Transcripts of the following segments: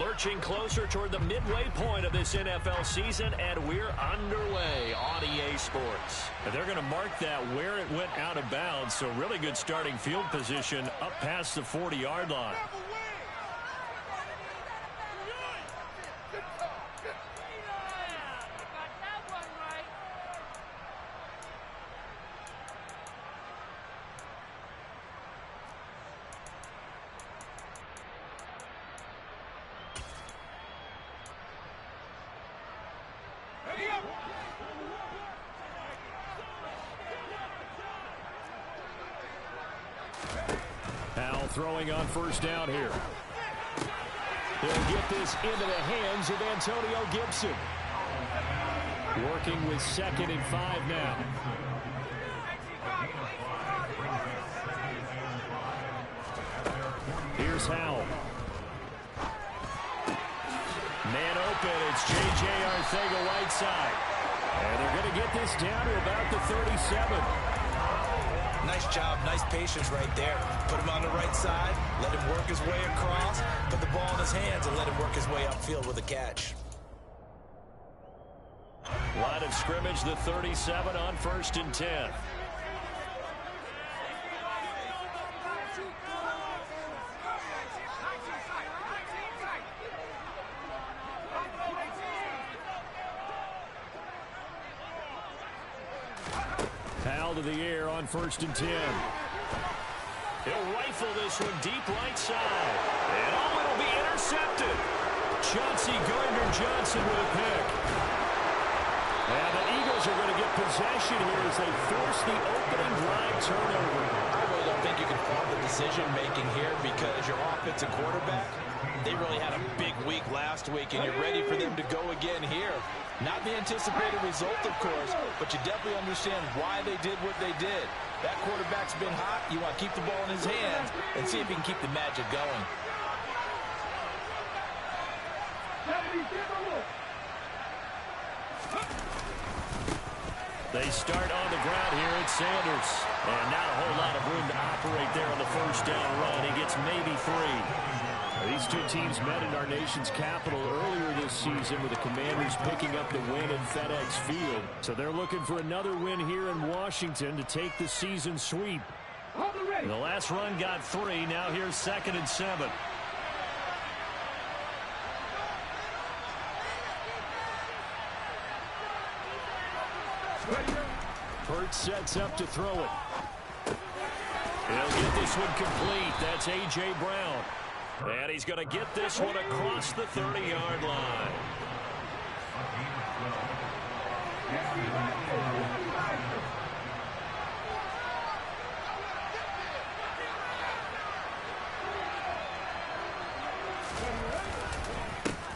Lurching closer toward the midway point of this NFL season, and we're underway on EA Sports. And they're going to mark that where it went out of bounds, so really good starting field position up past the 40-yard line. Powell throwing on first down here. He'll get this into the hands of Antonio Gibson. Working with 2nd and 5 now. Here's Howell. Man open, it's J.J. Arcega-Whiteside. And they're going to get this down to about the 37. Nice job, nice patience right there. Put him on the right side, let him work his way across, put the ball in his hands, and let him work his way upfield with a catch. Line of scrimmage, the 37 on 1st and 10. Powell to the air on 1st and 10. He'll rifle this one deep right side. And it'll be intercepted. Chauncey Gardner-Johnson with a pick. And the Eagles are going to get possession here as they force the opening drive turnover. I really don't think you can fault the decision-making here because your offensive quarterback, they really had a big week last week, and you're ready for them to go again here. Not the anticipated result, of course, but you definitely understand why they did what they did. That quarterback's been hot. You want to keep the ball in his hands and see if he can keep the magic going. They start on the ground here at Sanders. And not a whole lot of room to operate there on the first down run. He gets maybe 3. These two teams met in our nation's capital earlier this season with the Commanders picking up the win at FedEx Field. So they're looking for another win here in Washington to take the season sweep. The last run got 3. Now here's 2nd and 7. Hurts sets up to throw it. He'll get this one complete. That's A.J. Brown. And he's going to get this one across the 30-yard line.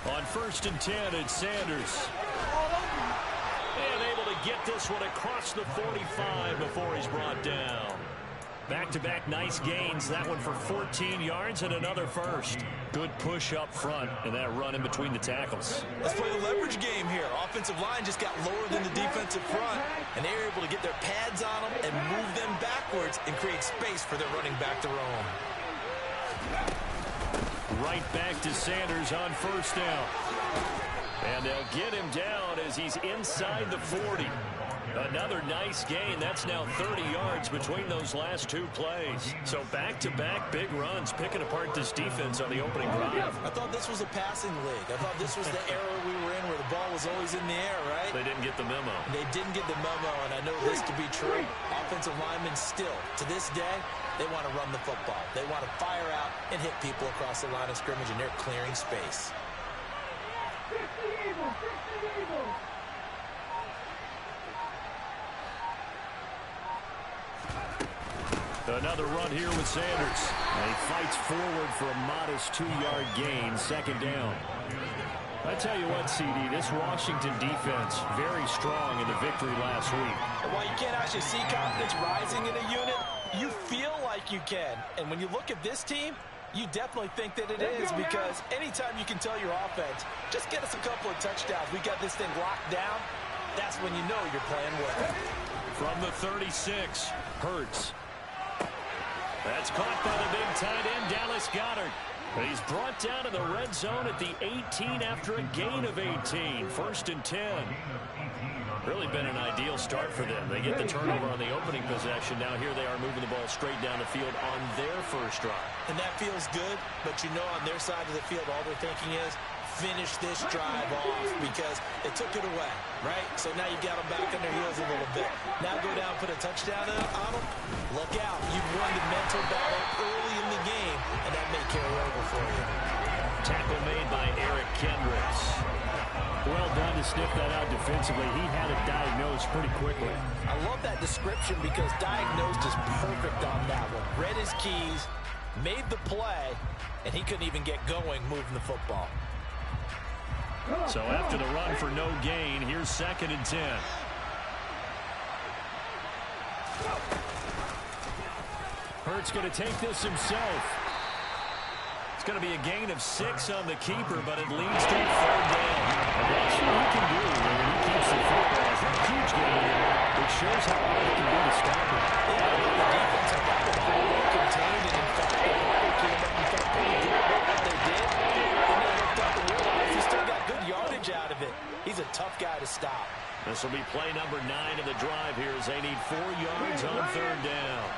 On 1st and 10, it's Sanders. And able to get this one across the 45 before he's brought down. Back-to-back nice gains. That one for 14 yards and another first. Good push up front and that run in between the tackles. Let's play the leverage game here. Offensive line just got lower than the defensive front, and they were able to get their pads on them and move them backwards and create space for their running back to roam. Right back to Sanders on first down. And they'll get him down as he's inside the 40. Another nice gain. That's now 30 yards between those last 2 plays. So back-to-back big runs, picking apart this defense on the opening drive. I thought this was a passing league. I thought this was the era we were in where the ball was always in the air, right? They didn't get the memo. They didn't get the memo, and I know this to be true. Offensive linemen still, to this day, they want to run the football. They want to fire out and hit people across the line of scrimmage, and they're clearing space. Another run here with Sanders. And he fights forward for a modest 2-yard gain, 2nd down. I tell you what, CD, this Washington defense, very strong in the victory last week. And while you can't actually see confidence rising in a unit, you feel like you can. And when you look at this team, you definitely think that it is, because anytime you can tell your offense, just get us a couple of touchdowns, we got this thing locked down, that's when you know you're playing well. From the 36, Hurts. That's caught by the big tight end, Dallas Goedert. He's brought down in the red zone at the 18 after a gain of 18. 1st and 10. Really been an ideal start for them. They get the turnover on the opening possession. Now here they are moving the ball straight down the field on their first drive. And that feels good, but you know on their side of the field all they're thinking is finish this drive off because they took it away, right? So now you've got them back on their heels a little bit. Now go down, put a touchdown on them. Look out. You've won the mental battle early in the game, and that may carry over for you. Tackle made by Eric Kendricks. Well done to sniff that out defensively. He had it diagnosed pretty quickly. I love that description because diagnosed is perfect on that one. Read his keys, made the play, and he couldn't even get going moving the football. So after the run for no gain, here's 2nd and 10. Hurts going to take this himself. It's going to be a gain of 6 on the keeper, but it leads to a 3rd down. And that's what he can do when he keeps the football. It's not a huge gain. It shows how hard it can be to stop it. Yeah, the defense had that one pretty well contained, and in fact, they came up and felt pretty good about what they did. And they looked up and realized he still got good yardage out of it. He's a tough guy to stop. This will be play number 9 of the drive here as they need 4 yards on 3rd down.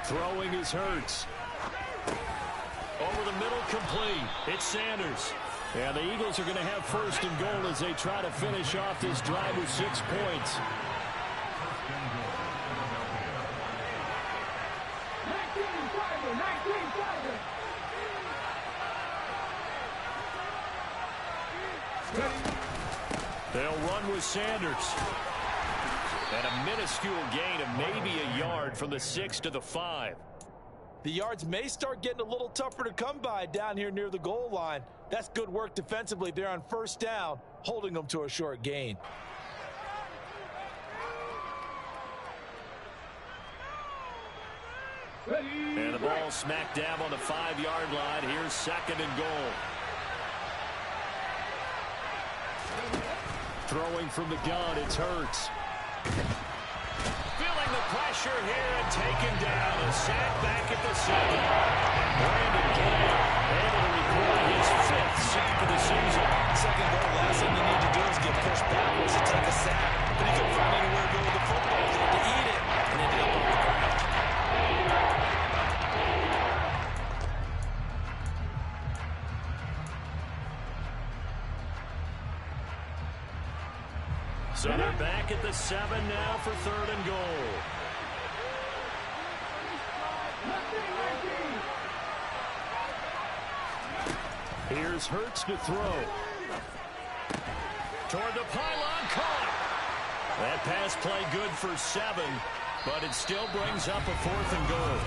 Throwing is Hurts. Over the middle, complete. It's Sanders. Yeah, the Eagles are going to have 1st and goal as they try to finish off this drive with 6 points. They'll run with Sanders. And a minuscule gain of maybe a yard from the 6 to the 5. The yards may start getting a little tougher to come by down here near the goal line. That's good work defensively there on 1st down, holding them to a short gain. And the ball smack dab on the 5-yard line. Here's 2nd and goal. Throwing from the gun, it's Hurts. Feeling the pressure here and taken down. A sack back at the 7. Brandon Gale able to record his 5th sack of the season. 2nd goal, last thing you need to do is get pushed backwards to take a sack. But he couldn't find anywhere to go with the football. He had to eat it and ended up on the ground. So they're back at the 7 now for 3rd and goal. Here's Hurts to throw. Toward the pylon, caught. That pass play good for 7, but it still brings up a 4th and goal.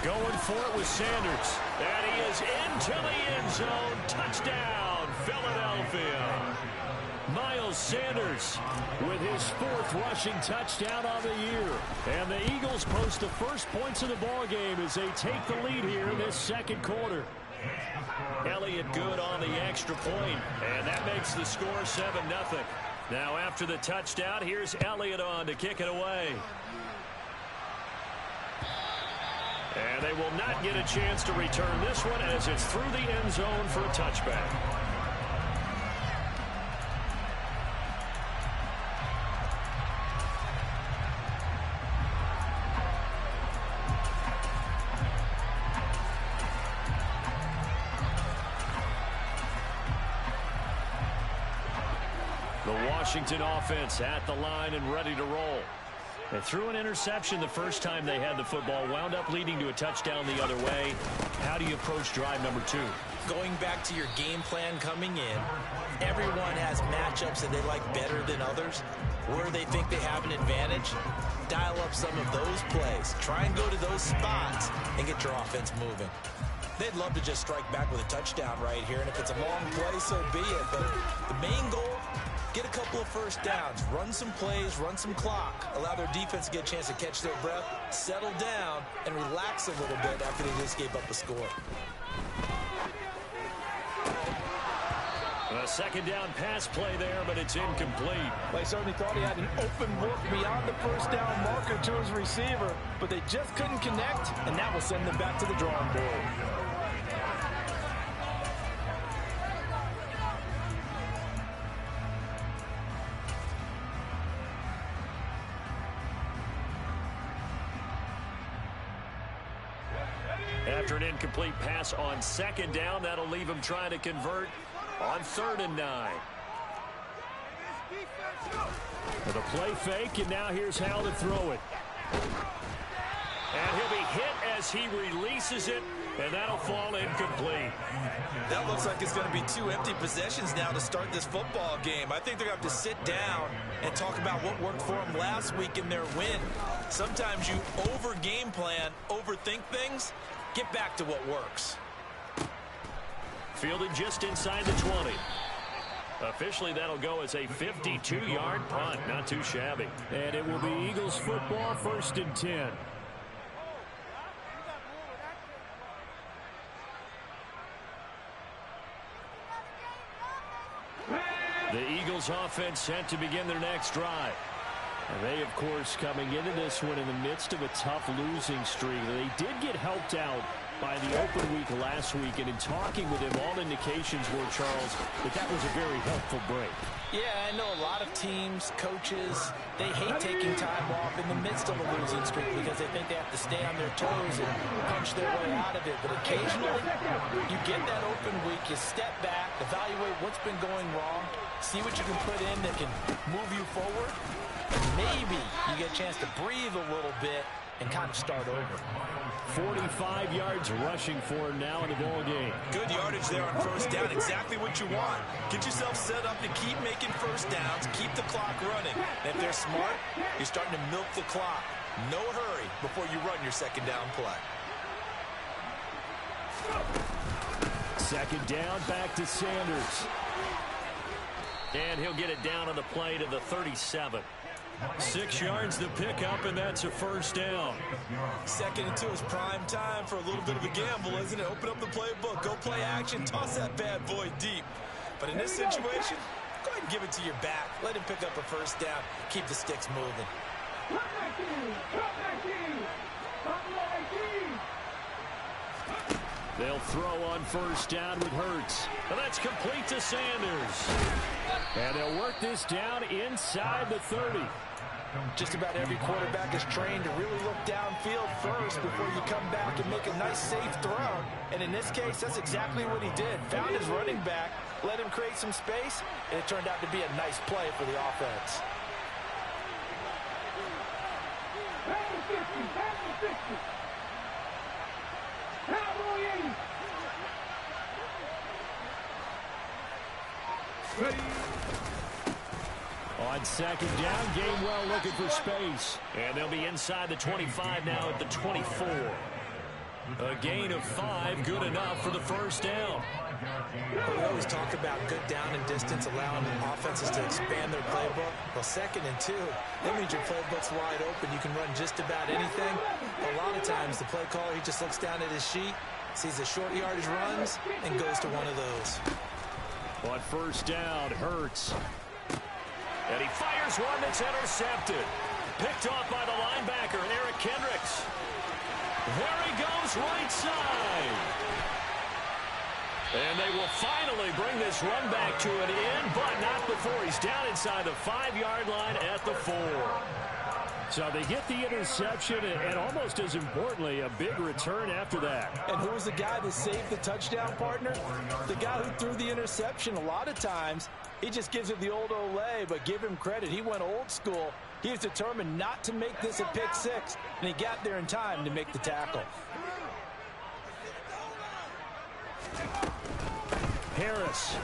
Going for it with Sanders. And he is into the end zone. Touchdown, Philadelphia. Miles Sanders with his 4th rushing touchdown on the year. And the Eagles post the first points of the ball game as they take the lead here in this 2nd quarter. Elliott good on the extra point, and that makes the score 7-0. Now after the touchdown, here's Elliott on to kick it away. And they will not get a chance to return this one as it's through the end zone for a touchback. The Washington offense at the line and ready to roll. They threw an interception the first time they had the football, wound up leading to a touchdown the other way. How do you approach drive number 2? Going back to your game plan coming in, everyone has matchups that they like better than others. Where they think they have an advantage, dial up some of those plays. Try and go to those spots and get your offense moving. They'd love to just strike back with a touchdown right here, and if it's a long play, so be it. But the main goal, get a couple of first downs, run some plays, run some clock, allow their defense to get a chance to catch their breath, settle down, and relax a little bit after they just gave up a score. A second down pass play there, but it's incomplete. They certainly thought he had an open look beyond the first down marker to his receiver, but they just couldn't connect, and that will send them back to the drawing board. After an incomplete pass on second down, that'll leave him trying to convert on 3rd and 9. With a play fake, and now here's how to throw it. And he'll be hit as he releases it, and that'll fall incomplete. That looks like it's going to be 2 empty possessions now to start this football game. I think they're going to have to sit down and talk about what worked for them last week in their win. Sometimes you over-game plan, overthink things. Get back to what works. Fielded just inside the 20. Officially, that'll go as a 52-yard punt. Not too shabby. And it will be Eagles football, 1st and 10. The Eagles offense set to begin their next drive. And they, of course, coming into this one in the midst of a tough losing streak. They did get helped out by the open week last week, and in talking with him, all indications were, Charles, that was a very helpful break. Yeah, I know a lot of teams, coaches, they hate taking time off in the midst of a losing streak because they think they have to stay on their toes and punch their way out of it. But occasionally, you get that open week, you step back, evaluate what's been going wrong, see what you can put in that can move you forward. Maybe you get a chance to breathe a little bit and kind of start over. 45 yards rushing for him now in the ball game. Good yardage there on first down. Exactly what you want. Get yourself set up to keep making first downs, keep the clock running. And if they're smart, you're starting to milk the clock. No hurry before you run your second down play. Second down, back to Sanders. And he'll get it down on the play to the 37. 6 yards to pick up, and that's a first down. 2nd and 2 is prime time for a little bit of a gamble, isn't it? Open up the playbook, go play action, toss that bad boy deep. But in this situation, go ahead and give it to your back. Let him pick up a first down. Keep the sticks moving. They'll throw on first down with Hurts. And that's complete to Sanders. And they'll work this down inside the 30. Just about every quarterback is trained to really look downfield first before you come back and make a nice, safe throw. And in this case, that's exactly what he did. Found his running back, let him create some space, and it turned out to be a nice play for the offense. On second down, Gainwell looking for space. And they'll be inside the 25 now at the 24. A gain of 5, good enough for the first down. We always talk about good down and distance, allowing offenses to expand their playbook. Well, 2nd and 2, that means your playbook's wide open. You can run just about anything. A lot of times, the play caller, he just looks down at his sheet, sees the short yardage runs, and goes to one of those. On first down, Hurts. And he fires one that's intercepted. Picked off by the linebacker, Eric Kendricks. There he goes, right side. And they will finally bring this run back to an end, but not before he's down inside the 5-yard line at the 4. So they get the interception, and almost as importantly, a big return after that. And who was the guy that saved the touchdown, partner? The guy who threw the interception. A lot of times, he just gives it the old Olay, but give him credit. He went old school. He was determined not to make this a pick 6, and he got there in time to make the tackle. Harris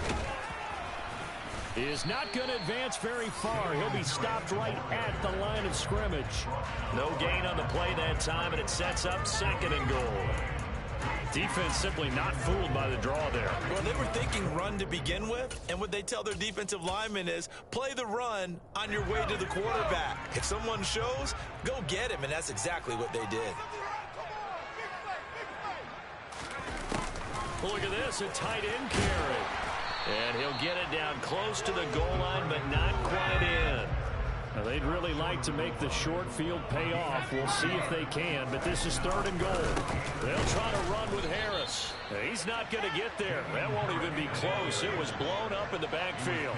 is not going to advance very far. He'll be stopped right at the line of scrimmage. No gain on the play that time, and it sets up 2nd and goal. Defense simply not fooled by the draw there. Well, they were thinking run to begin with, and what they tell their defensive linemen is play the run on your way to the quarterback. If someone shows, go get him, and that's exactly what they did. Look at this, a tight end carry. And he'll get it down close to the goal line, but not quite in. Now, they'd really like to make the short field pay off. We'll see if they can, but this is 3rd and goal. They'll try to run with Harris. He's not going to get there. That won't even be close. It was blown up in the backfield.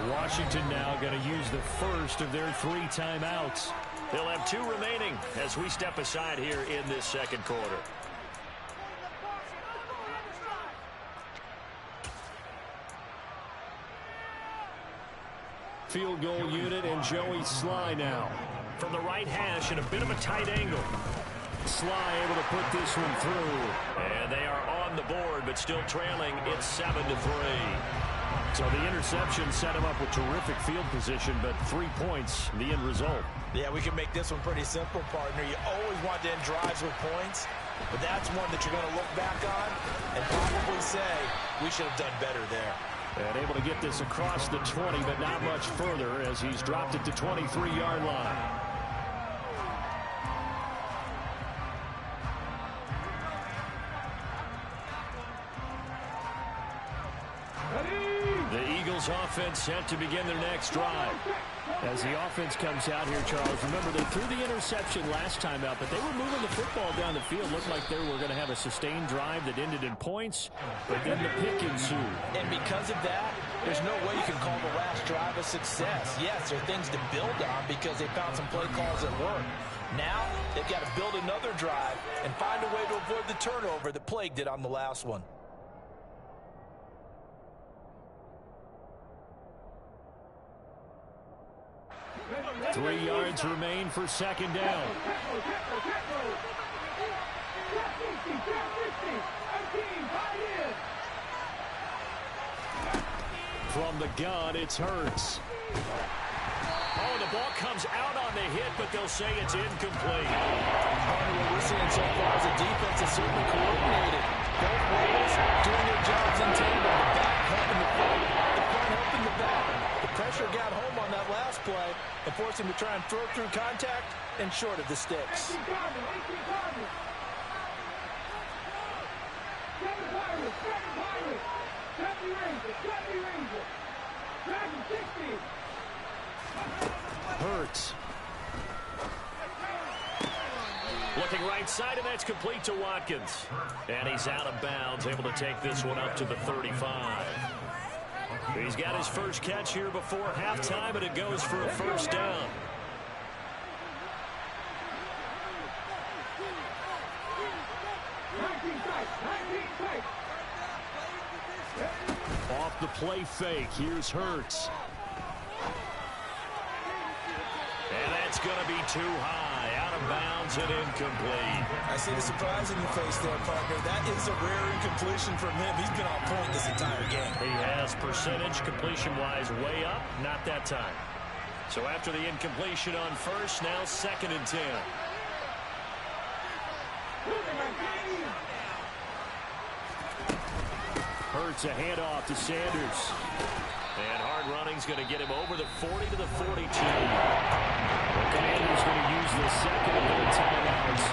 Washington now going to use the first of their 3 timeouts. They'll have 2 remaining as we step aside here in this second quarter. Field goal unit and Joey Sly now. From the right hash in a bit of a tight angle. Sly able to put this one through. And they are on the board, but still trailing. It's 7-3. So the interception set him up with terrific field position, but 3 points, the end result. Yeah, we can make this one pretty simple, partner. You always want to end drives with points, but that's one that you're going to look back on and probably say, we should have done better there. And able to get this across the 20, but not much further as he's dropped it to 23-yard line. The Eagles offense set to begin their next drive. As the offense comes out here, Charles, remember they threw the interception last time out, but they were moving the football down the field. Looked like they were going to have a sustained drive that ended in points, but then the pick ensued. And because of that, there's no way you can call the last drive a success. Yes, there are things to build on because they found some play calls that work. Now, they've got to build another drive and find a way to avoid the turnover that plagued it on the last one. Three yards remain for second down. From the gun, it's Hurts. Oh, the ball comes out on the hit, but they'll say it's incomplete. What we're seeing so far is the defense is certainly coordinated. Both players doing their jobs in tandem. The back helping the front, the front helping the back. The pressure got home on that last play and forced him to try and throw through contact and short of the sticks. Hurts. Looking right side, and that's complete to Watkins. And he's out of bounds, able to take this one up to the 35. He's got his first catch here before halftime, and it goes for a first down. Off the play fake, here's Hurts. And that's going to be too high, out of bounds and incomplete. I see the surprise in your face there, partner. That is a rare incompletion from him. He's been on point this entire game. He has percentage completion-wise way up, not that time. So after the incompletion on first, now 2nd and 10. Hurts a handoff to Sanders. And hard running's going to get him over the 40 to the 42. The Commanders going to use the second of their timeouts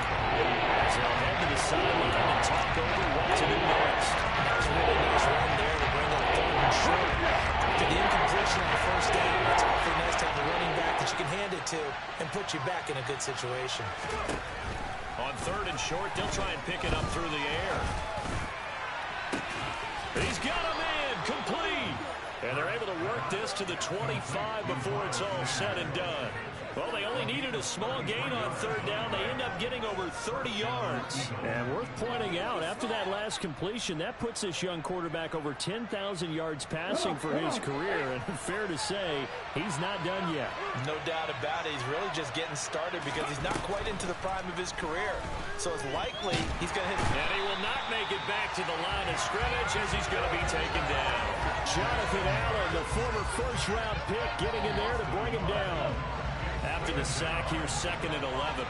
as they'll head to the sideline and talk over what to do next. That was a really nice run there to bring up 3rd and short. After the incompletion on the first down, it's awfully nice to have a running back that you can hand it to and put you back in a good situation. On 3rd and short, they'll try and pick it up through the air. He's got him in, complete. And they're able to work this to the 25 before it's all said and done. Well, they only needed a small gain on 3rd down. They end up getting over 30 yards. And worth pointing out, after that last completion, that puts this young quarterback over 10,000 yards passing for his career. And fair to say, he's not done yet. No doubt about it. He's really just getting started because he's not quite into the prime of his career. So it's likely he's going to hit. And he will not make it back to the line of scrimmage as he's going to be taken down. Jonathan Allen, the former first-round pick, getting in there to bring him down. After the sack here, 2nd and 11.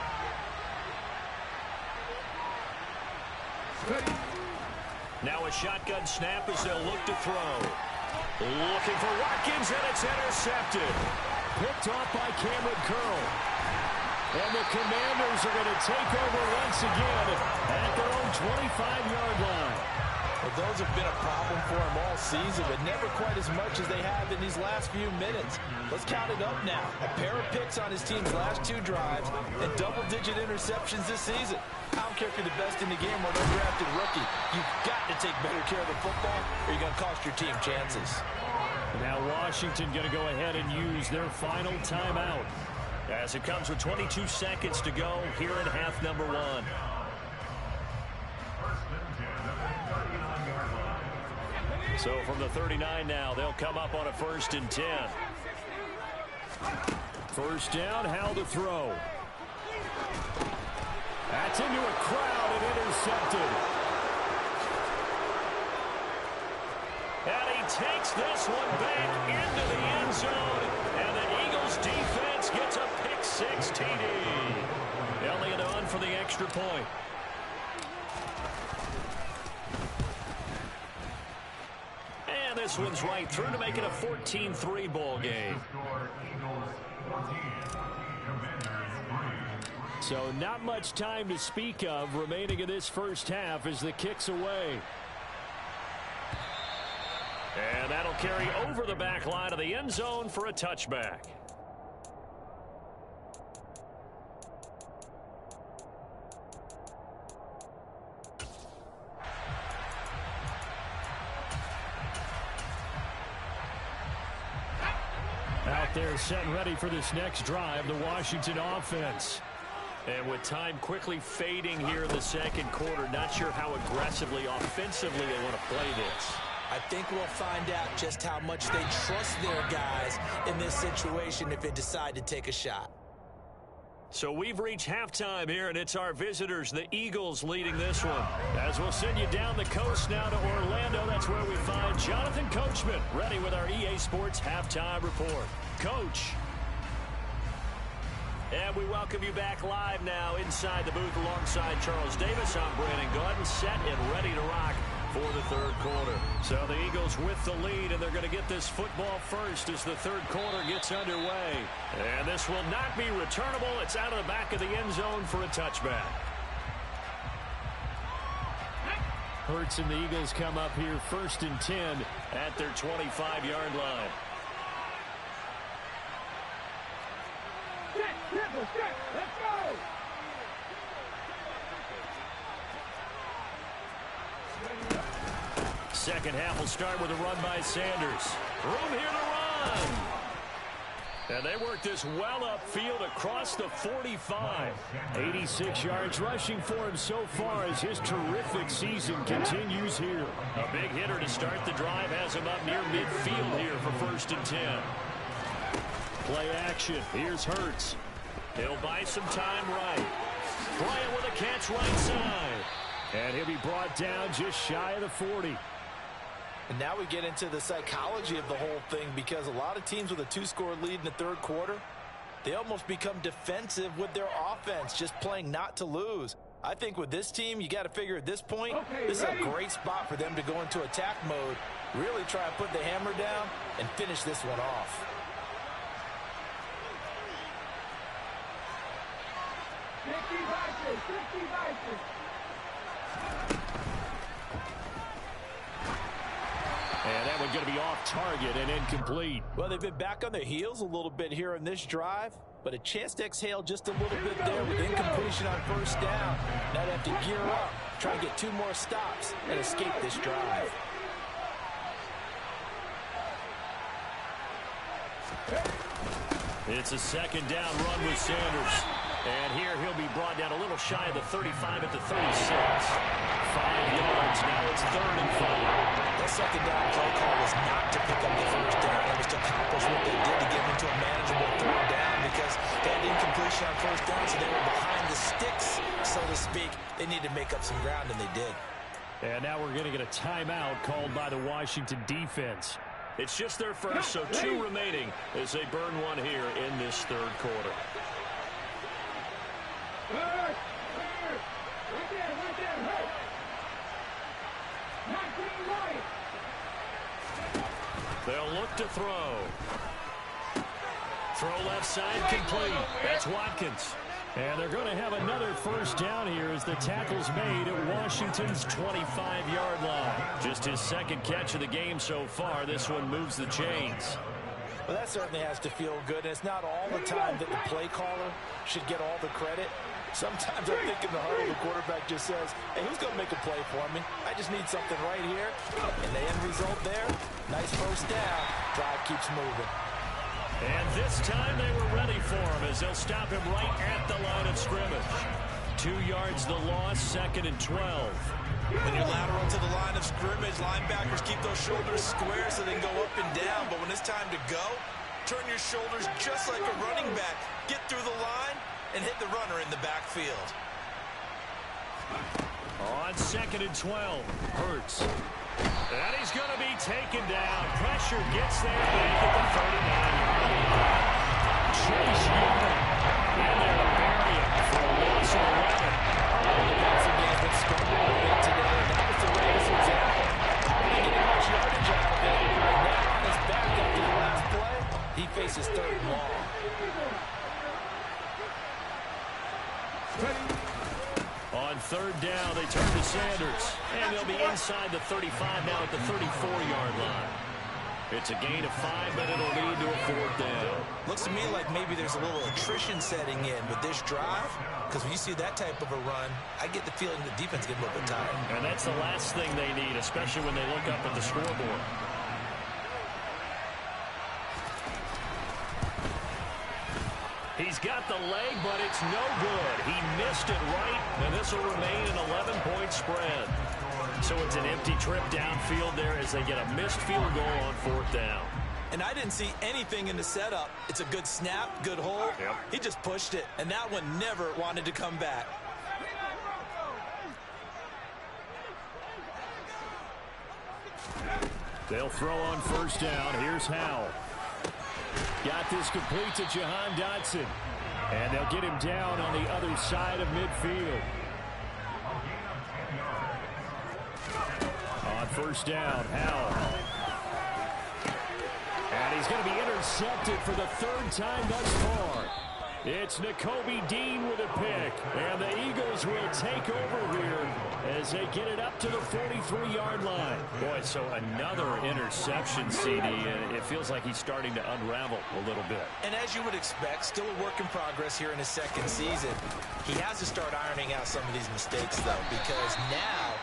Now a shotgun snap as they'll look to throw. Looking for Watkins, and it's intercepted. Picked off by Cameron Curl. And the Commanders are going to take over once again at their own 25-yard line. Well, those have been a problem for him all season, but never quite as much as they have in these last few minutes. Let's count it up now. A pair of picks on his team's last 2 drives and double-digit interceptions this season. I don't care if you're the best in the game or an undrafted rookie. You've got to take better care of the football or you're going to cost your team chances. Now Washington going to go ahead and use their final timeout as it comes with 22 seconds to go here in half number 1. So from the 39 now, they'll come up on a 1st and 10. First down, Howell to throw. That's into a crowd and intercepted. And he takes this one back into the end zone. And the Eagles defense gets a pick-6 TD. Elliott on for the extra point. And this one's right through to make it a 14-3 ball game. So not much time to speak of remaining in this first half as the kick's away. And that'll carry over the back line of the end zone for a touchback. Out there set and ready for this next drive, the Washington offense. And with time quickly fading here in the second quarter, not sure how aggressively, offensively they want to play this. I think we'll find out just how much they trust their guys in this situation if they decide to take a shot. So we've reached halftime here, and it's our visitors, the Eagles, leading this one. As we'll send you down the coast now to Orlando, that's where we find Jonathan Coachman, ready with our EA Sports Halftime Report. Coach. And we welcome you back live now inside the booth alongside Charles Davis. I'm Brandon Gordon, set and ready to rock for the third quarter. So the Eagles with the lead, and they're going to get this football first as the third quarter gets underway. And this will not be returnable. It's out of the back of the end zone for a touchback. Hurts and the Eagles come up here 1st and 10 at their 25-yard line. Let's go! Second half will start with a run by Sanders. Room here to run. And they work this well upfield across the 45. 86 yards rushing for him so far as his terrific season continues here. A big hitter to start the drive has him up near midfield here for 1st and 10. Play action. Here's Hurts. He'll buy some time right. Bryant with a catch right side. And he'll be brought down just shy of the 40. And now we get into the psychology of the whole thing, because a lot of teams with a 2-score lead in the third quarter, they almost become defensive with their offense, just playing not to lose. I think with this team, you got to figure at this point, this is a great spot for them to go into attack mode, really try to put the hammer down and finish this one off. And that one's going to be off target and incomplete. Well, they've been back on their heels a little bit here in this drive, but a chance to exhale just a little bit there with incompletion on 1st down. Now they have to gear up, try to get 2 more stops and escape this drive. It's a 2nd down run with Sanders. And here he'll be brought down a little shy of the 35 at the 36. 5 yards. Now it's 3rd and 5. That 2nd down play call was not to pick up the 1st down. It was to accomplish what they did to get into a manageable 3rd down, because they had incompletion on 1st down, so they were behind the sticks, so to speak. They needed to make up some ground, and they did. And now we're going to get a timeout called by the Washington defense. It's just their first, so 2 remaining as they burn one here in this third quarter. Right there, hey! 19 right! They'll look to throw. Throw left side complete. That's Watkins. And they're going to have another first down here as the tackle's made at Washington's 25-yard line. Just his second catch of the game so far. This one moves the chains. Well, that certainly has to feel good. And it's not all the time that the play caller should get all the credit. Sometimes I think in the huddle, the quarterback just says, hey, who's going to make a play for me? I just need something right here. And the end result there, nice first down. Drive keeps moving. And this time they were ready for him as they'll stop him right at the line of scrimmage. 2 yards the loss, 2nd and 12. When you're lateral to the line of scrimmage, linebackers keep those shoulders square so they can go up and down. But when it's time to go, turn your shoulders just like a running back. Get through the line and hit the runner in the backfield. On 2nd and 12, Hurts. And he's going to be taken down. Pressure gets there back at the 39. Chase Young. And they'll bury him for a loss of 11. The passing game's been struggling a bit today, and that was the latest example. Not getting much yardage out of it. Right now on his back after the last play, he faces 3rd and long. On 3rd down, they turn to Sanders. And they'll be inside the 35 now at the 34-yard line. It's a gain of 5, but it'll lead to a 4th down. Looks to me like maybe there's a little attrition setting in with this drive. Because when you see that type of a run, I get the feeling the defense gets a little bit tired. And that's the last thing they need, especially when they look up at the scoreboard. He's got the leg, but it's no good. He missed it right, and this will remain an 11-point spread. So it's an empty trip downfield there as they get a missed field goal on 4th down. And I didn't see anything in the setup. It's a good snap, good hold. Yep. He just pushed it, and that one never wanted to come back. They'll throw on 1st down. Here's Howell. Got this complete to Jahan Dotson. And they'll get him down on the other side of midfield. On 1st down, Howell. And he's going to be intercepted for the 3rd time thus far. It's Nakobe Dean with a pick. And the Eagles will take over here as they get it up to the 43-yard line. Boy, so another interception, CD, and it feels like he's starting to unravel a little bit. And as you would expect, still a work in progress here in his 2nd season. He has to start ironing out some of these mistakes, though, because now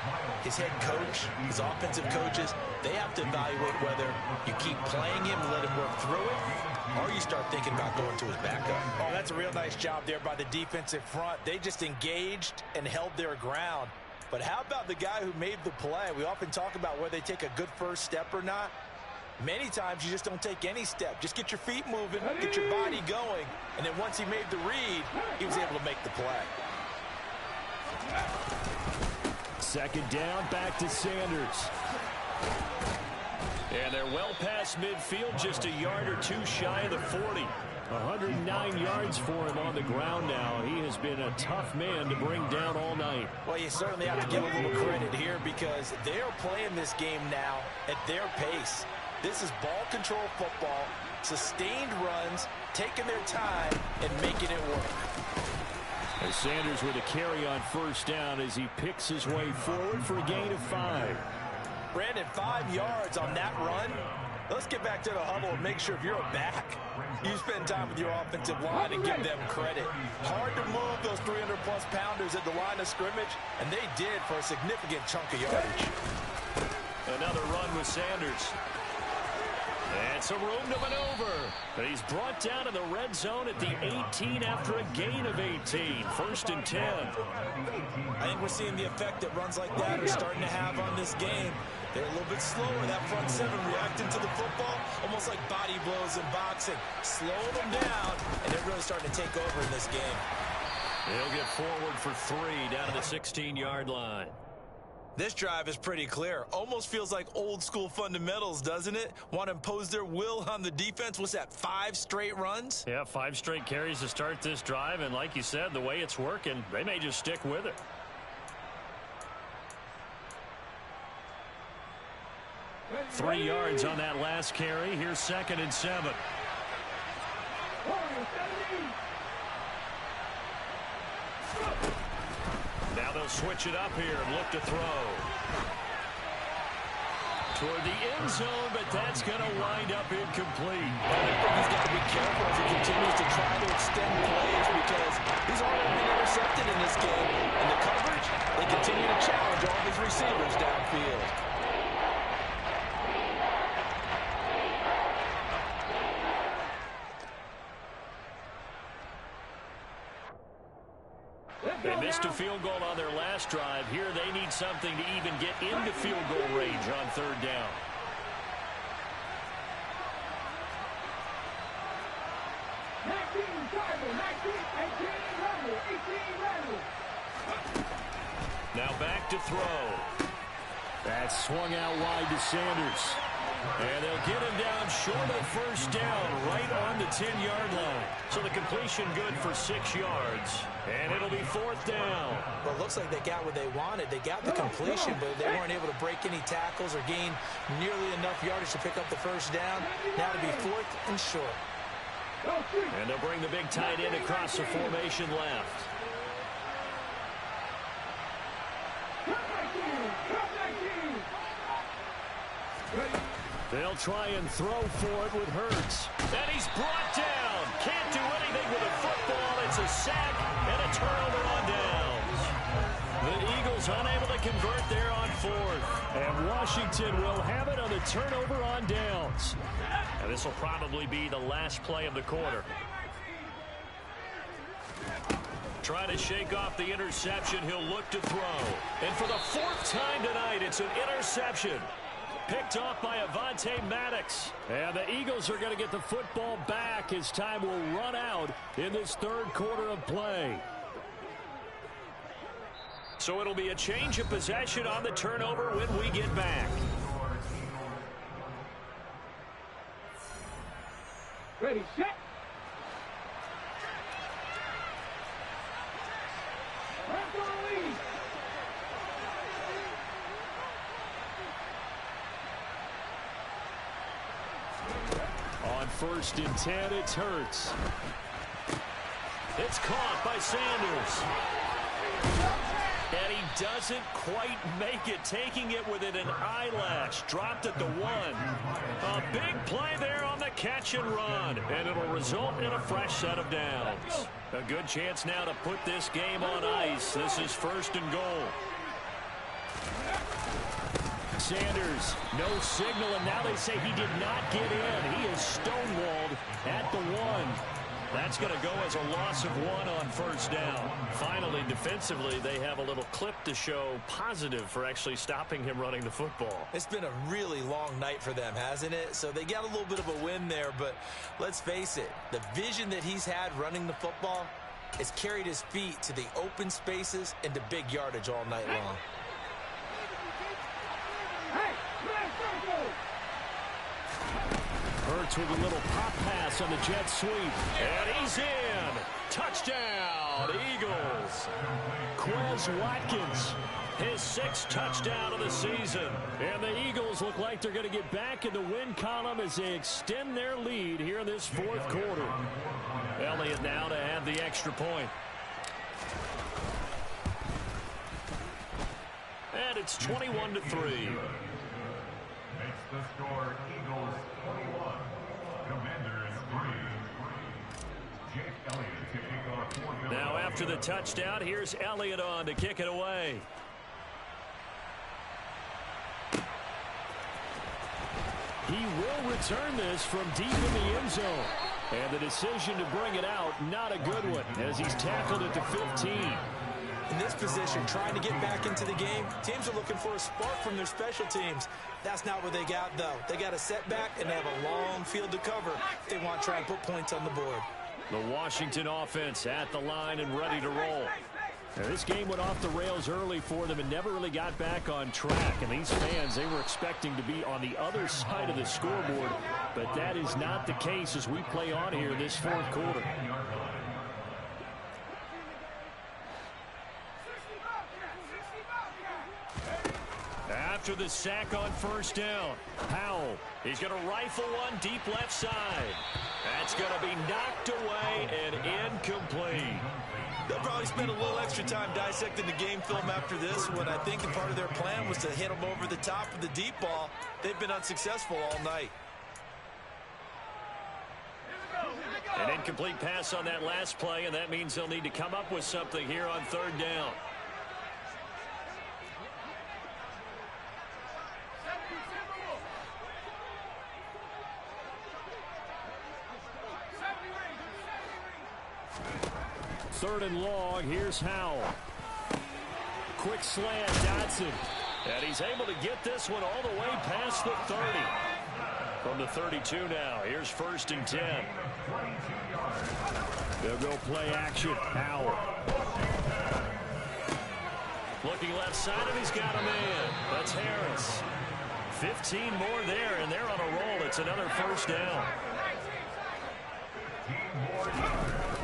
his head coach, his offensive coaches, they have to evaluate whether you keep playing him and let him work through it, or you start thinking about going to his backup. Oh, that's a real nice job there by the defensive front. They just engaged and held their ground. But how about the guy who made the play? We often talk about whether they take a good first step or not. Many times you just don't take any step. Just get your feet moving, get your body going. And then once he made the read, he was able to make the play. 2nd down, back to Sanders. And they're well past midfield, just a yard or 2 shy of the 40. 109 yards for him on the ground now. He has been a tough man to bring down all night. Well, you certainly have to give a little credit here because they're playing this game now at their pace. This is ball control football, sustained runs, taking their time, and making it work. As Sanders with a carry on 1st down as he picks his way forward for a gain of 5. Brandon, 5 yards on that run. Let's get back to the huddle and make sure if you're a back, you spend time with your offensive line and give them credit. Hard to move those 300-plus pounders at the line of scrimmage, and they did for a significant chunk of yardage. Another run with Sanders. And some room to maneuver. But he's brought down in the red zone at the 18 after a gain of 18. 1st and 10. I think we're seeing the effect that runs like that are starting to have on this game. They're a little bit slower, that front 7 reacting to the football, almost like body blows in boxing. Slowing them down, and they're really starting to take over in this game. He'll get forward for 3 down to the 16-yard line. This drive is pretty clear. Almost feels like old school fundamentals, doesn't it? Want to impose their will on the defense. What's that, 5 straight runs? Yeah, 5 straight carries to start this drive. And like you said, the way it's working, they may just stick with it. Three yards on that last carry. Here's 2nd and 7. Now they'll switch it up here and look to throw. Toward the end zone, but that's going to wind up incomplete. He's got to be careful as he continues to try to extend plays because he's already been intercepted in this game. And the coverage, they continue to challenge all his receivers downfield. They missed a field goal on their last drive. Here they need something to even get into field goal range on 3rd down. Now back to throw. That's swung out wide to Sanders. And they'll get him down short of 1st down, right on the 10-yard line. So the completion good for 6 yards. And it'll be 4th down. Well, it looks like they got what they wanted. They got the completion, but they weren't able to break any tackles or gain nearly enough yardage to pick up the 1st down. Now to be 4th and short. And they'll bring the big tight end across the formation left. They'll try and throw for it with Hurts. And he's brought down. Can't do anything with a football. It's a sack and a turnover on downs. The Eagles unable to convert there on 4th. And Washington will have it on the turnover on downs. And this will probably be the last play of the quarter. Trying to shake off the interception. He'll look to throw. And for the 4th time tonight, it's an interception. Picked off by Avonte Maddox. And the Eagles are going to get the football back as time will run out in this 3rd quarter of play. So it'll be a change of possession on the turnover when we get back. Ready, set. On 1st and 10, it's Hurts. It's caught by Sanders. And he doesn't quite make it, taking it within an eyelash. Dropped at the 1. A big play there on the catch and run. And it'll result in a fresh set of downs. A good chance now to put this game on ice. This is 1st and goal. Sanders, no signal, and now they say he did not get in. He is stonewalled at the 1. That's going to go as a loss of 1 on 1st down. Finally, defensively, they have a little clip to show positive for actually stopping him running the football. It's been a really long night for them, hasn't it? So they got a little bit of a win there, but let's face it, the vision that he's had running the football has carried his feet to the open spaces and to big yardage all night long. Hurts with a little pop pass on the jet sweep. And he's in. Touchdown, Eagles. Quez Watkins, his 6th touchdown of the season. And the Eagles look like they're going to get back in the win column as they extend their lead here in this 4th quarter. Elliott now to have the extra point. And it's 21-3. Makes the score Eagles 21, Commanders 3. Jake Elliott to kick off. Now after the touchdown, here's Elliott on to kick it away. He will return this from deep in the end zone. And the decision to bring it out, not a good one, as he's tackled at the 15. In this position, trying to get back into the game, teams are looking for a spark from their special teams. That's not what they got, though. They got a setback, and they have a long field to cover if they want to try and put points on the board. The Washington offense at the line and ready to roll. Now, this game went off the rails early for them and never really got back on track. And these fans, they were expecting to be on the other side of the scoreboard, but that is not the case as we play on here this fourth quarter. After the sack on first down, Powell, he's going to rifle one deep left side. That's going to be knocked away and incomplete. They'll probably spend a little extra time dissecting the game film after this one. I think that part of their plan was to hit them over the top of the deep ball. They've been unsuccessful all night. An incomplete pass on that last play, and that means they'll need to come up with something here on third down. Third and long, here's Howell. Quick slant, Dotson. And he's able to get this one all the way past the 30. From the 32 now, here's first and 10. They'll go play action, Howell. Looking left side, and he's got a man. That's Harris. 15 more there, and they're on a roll. It's another first down.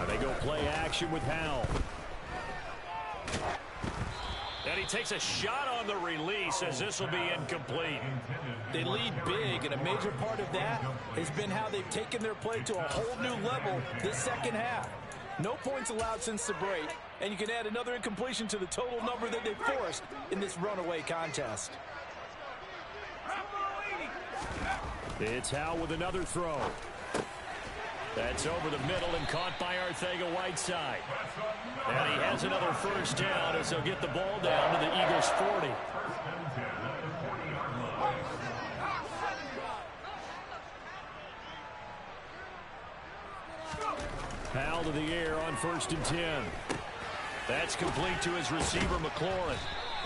And they go play action with Howell. And he takes a shot on the release as this will be incomplete. They lead big, and a major part of that has been how they've taken their play to a whole new level this second half. No points allowed since the break, and you can add another incompletion to the total number that they forced in this runaway contest. It's Howell with another throw. That's over the middle and caught by Arcega-Whiteside. And he has another first down as they'll get the ball down to the Eagles' 40. Howell to the air on first and 10. That's complete to his receiver, McLaurin.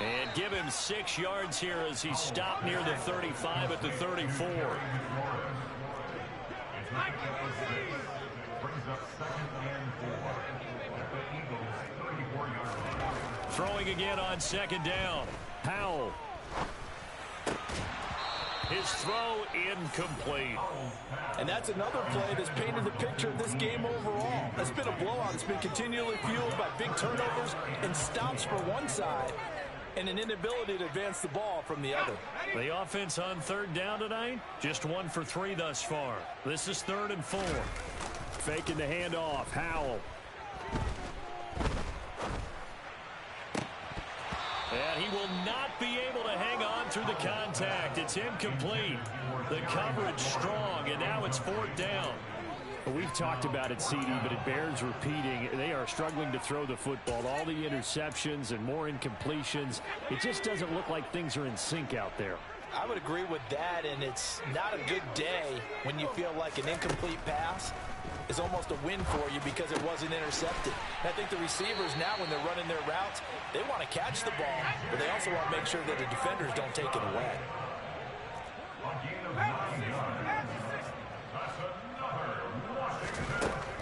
And give him 6 yards here as he stopped near the 35 at the 34. Throwing again on second down. Howell. His throw incomplete. And that's another play that's painted the picture of this game overall. It's been a blowout. It's been continually fueled by big turnovers and stops for one side and an inability to advance the ball from the other. The offense on third down tonight, just 1 for 3 thus far. This is 3rd and 4. Faking the handoff, Howell. And he will not be able to hang on through the contact. It's incomplete. The coverage strong, and now it's 4th down. We've talked about it, CD, but it bears repeating. They are struggling to throw the football. All the interceptions and more incompletions. It just doesn't look like things are in sync out there. I would agree with that, and it's not a good day when you feel like an incomplete pass is almost a win for you because it wasn't intercepted. And I think the receivers now, when they're running their routes, they want to catch the ball, but they also want to make sure that the defenders don't take it away.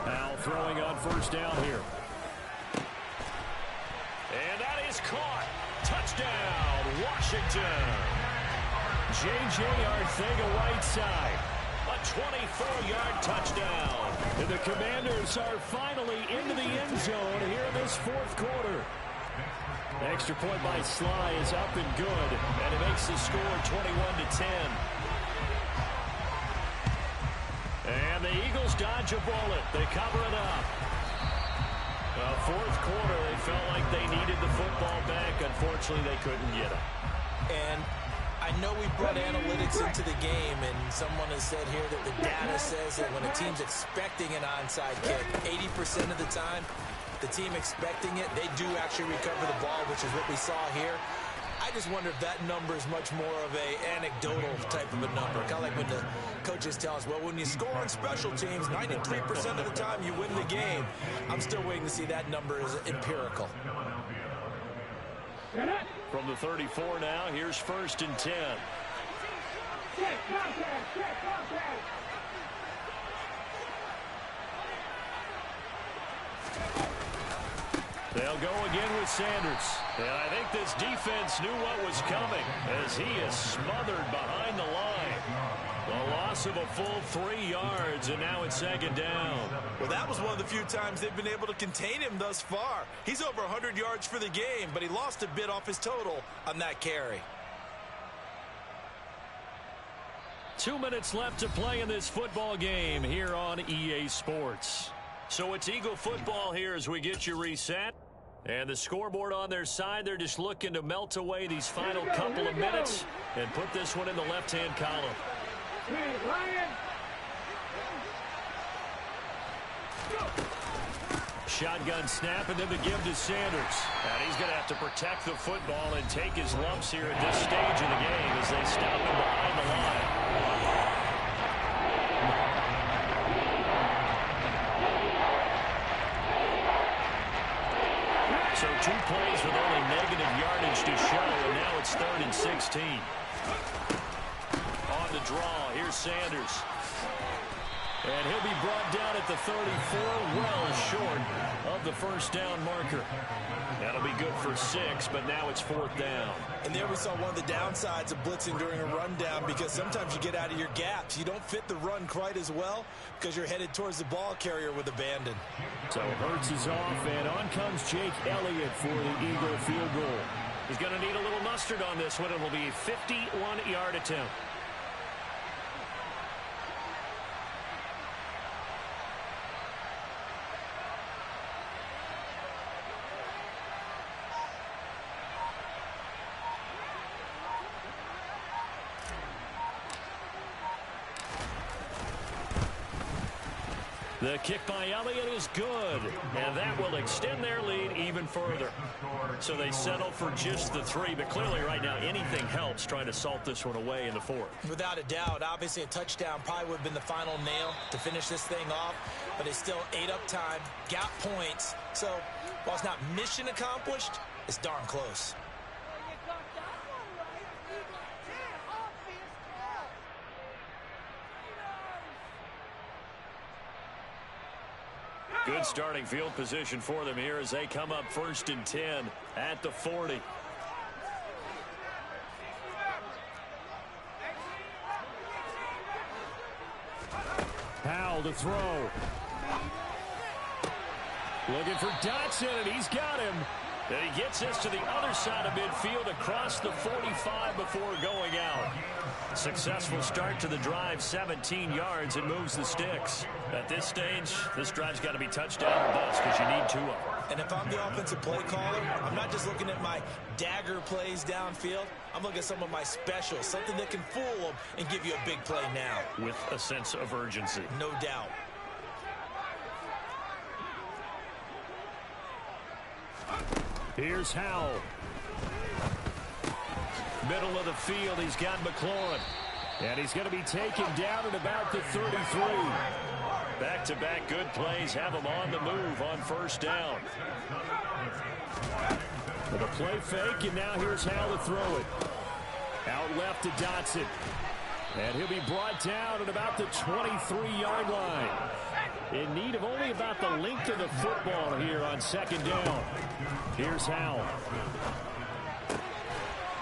Now throwing on first down here. And that is caught. Touchdown, Washington. J.J. Arcega-Whiteside. A 24-yard touchdown. And the Commanders are finally into the end zone here in this 4th quarter. Extra point by Sly is up and good. And it makes the score 21-10. And the Eagles dodge a bullet. They cover it up. Well, 4th quarter, they felt like they needed the football back. Unfortunately, they couldn't get it. And I know we brought analytics into the game, and someone has said here that the data says that when a team's expecting an onside kick, 80% of the time, the team expecting it, they do actually recover the ball, which is what we saw here. I just wonder if that number is much more of a anecdotal type of a number. Kind of like when the coaches tell us, well, when you score on special teams, 93% of the time you win the game. I'm still waiting to see that number as empirical. From the 34 now, here's first and 10. They'll go again with Sanders. And I think this defense knew what was coming as he is smothered behind the line. A loss of a full 3 yards, and now it's second down. Well, that was one of the few times they've been able to contain him thus far. He's over 100 yards for the game, but he lost a bit off his total on that carry. 2 minutes left to play in this football game here on EA Sports. So it's Eagle football here as we get you reset. And the scoreboard on their side, they're just looking to melt away these final couple of minutes and put this one in the left-hand column. Shotgun snap and then the give to Sanders. And he's going to have to protect the football and take his lumps here at this stage of the game as they stop him behind the line. So 2 plays with only negative yardage to show, and now it's 3rd and 16. On the draw, here's Sanders. And he'll be brought down at the 34, well short of the first down marker. That'll be good for 6, but now it's 4th down. And there we saw one of the downsides of blitzing during a rundown, because sometimes you get out of your gaps. You don't fit the run quite as well because you're headed towards the ball carrier with abandon. So Hurts is off, and on comes Jake Elliott for the Eagle field goal. He's going to need a little mustard on this one. It will be a 51-yard attempt. The kick by Elliott is good, and that will extend their lead even further. So they settle for just the 3, but clearly right now anything helps trying to salt this one away in the 4th. Without a doubt, obviously a touchdown probably would have been the final nail to finish this thing off, but it's still ate up time, got points. So while it's not mission accomplished, it's darn close. Good starting field position for them here as they come up 1st and 10 at the 40. Powell to throw. Looking for Dotson, and he's got him. And he gets this to the other side of midfield across the 45 before going out. Successful start to the drive, 17 yards, and moves the sticks. At this stage, this drive's got to be touchdown or bust because you need 2 of them. And if I'm the offensive play caller, I'm not just looking at my dagger plays downfield. I'm looking at some of my specials, something that can fool them and give you a big play now. With a sense of urgency. No doubt. Here's Howell. Middle of the field, he's got McLaurin. And he's going to be taken down at about the 33. Back-to-back good plays have him on the move on 1st down. With a play fake, and now here's Howell to throw it. Out left to Dotson. And he'll be brought down at about the 23-yard line. In need of only about the length of the football here on 2nd down. Here's Howell.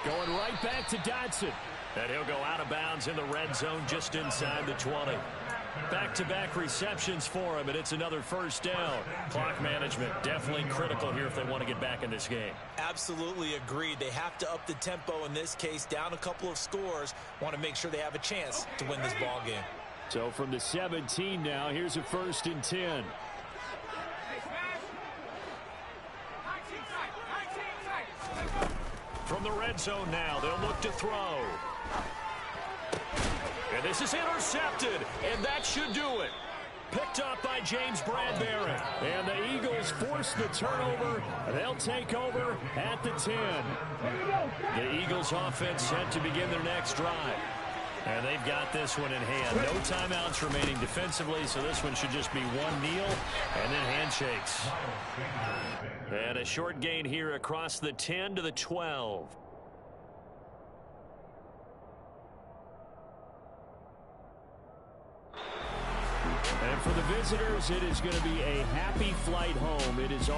Going right back to Dotson. And he'll go out of bounds in the red zone just inside the 20. Back-to-back receptions for him, and it's another 1st down. Clock management definitely critical here if they want to get back in this game. Absolutely agreed. They have to up the tempo in this case, down a couple of scores. Want to make sure they have a chance to win this ball game. So from the 17 now, here's a 1st and 10. From the red zone now, they'll look to throw. And this is intercepted, and that should do it. Picked up by James Bradbury. And the Eagles force the turnover. They'll take over at the 10. The Eagles offense set to begin their next drive. And they've got this one in hand. No timeouts remaining defensively, so this one should just be one kneel and then handshakes. And a short gain here across the 10 to the 12. And for the visitors, it is going to be a happy flight home. It is all